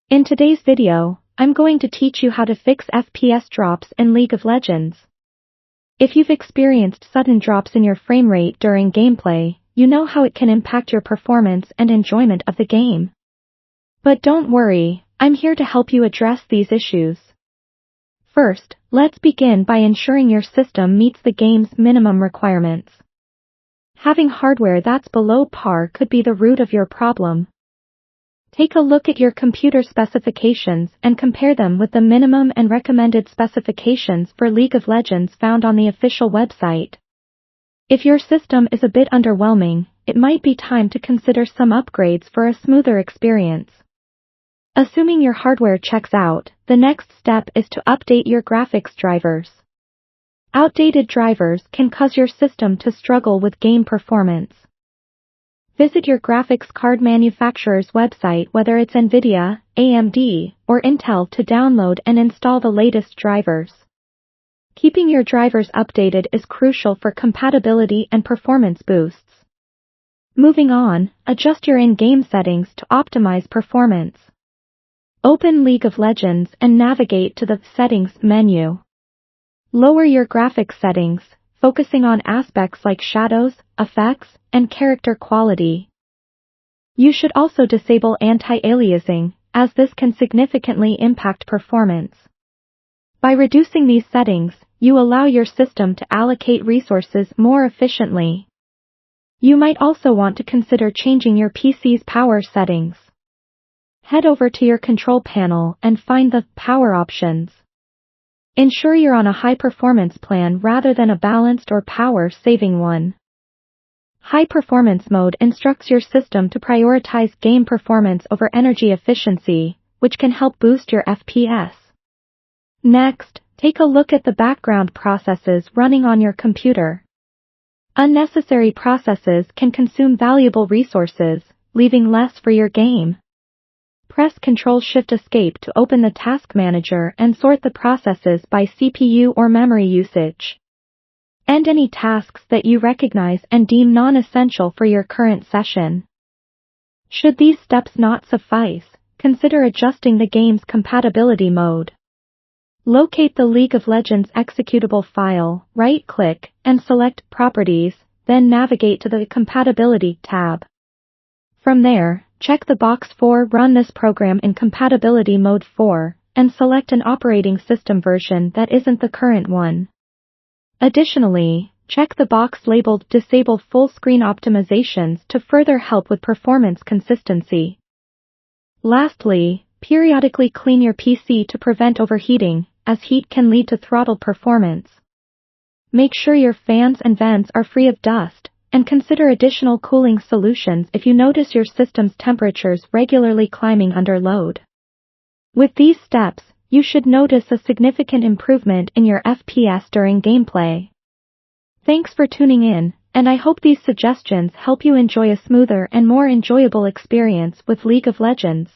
In today's video, I'm going to teach you how to fix FPS drops in League of Legends. If you've experienced sudden drops in your frame rate during gameplay, you know how it can impact your performance and enjoyment of the game. But don't worry, I'm here to help you address these issues. First, let's begin by ensuring your system meets the game's minimum requirements. Having hardware that's below par could be the root of your problem. Take a look at your computer specifications and compare them with the minimum and recommended specifications for League of Legends found on the official website. If your system is a bit underwhelming, it might be time to consider some upgrades for a smoother experience. Assuming your hardware checks out, the next step is to update your graphics drivers. Outdated drivers can cause your system to struggle with game performance. Visit your graphics card manufacturer's website, whether it's NVIDIA, AMD, or Intel, to download and install the latest drivers. Keeping your drivers updated is crucial for compatibility and performance boosts. Moving on, adjust your in-game settings to optimize performance. Open League of Legends and navigate to the Settings menu. Lower your graphics settings, focusing on aspects like shadows, effects, and character quality. You should also disable anti-aliasing, as this can significantly impact performance. By reducing these settings, you allow your system to allocate resources more efficiently. You might also want to consider changing your PC's power settings. Head over to your control panel and find the Power options. Ensure you're on a high-performance plan rather than a balanced or power-saving one. High-performance mode instructs your system to prioritize game performance over energy efficiency, which can help boost your FPS. Next, take a look at the background processes running on your computer. Unnecessary processes can consume valuable resources, leaving less for your game. Press Ctrl-Shift-Escape to open the Task Manager and sort the processes by CPU or memory usage. End any tasks that you recognize and deem non-essential for your current session. Should these steps not suffice, consider adjusting the game's compatibility mode. Locate the League of Legends executable file, right-click, and select Properties, then navigate to the Compatibility tab. From there, check the box for Run this program in Compatibility Mode 4, and select an operating system version that isn't the current one. Additionally, check the box labeled Disable Full Screen Optimizations to further help with performance consistency. Lastly, periodically clean your PC to prevent overheating, as heat can lead to throttle performance. Make sure your fans and vents are free of dust, and consider additional cooling solutions if you notice your system's temperatures regularly climbing under load. With these steps, you should notice a significant improvement in your FPS during gameplay. Thanks for tuning in, and I hope these suggestions help you enjoy a smoother and more enjoyable experience with League of Legends.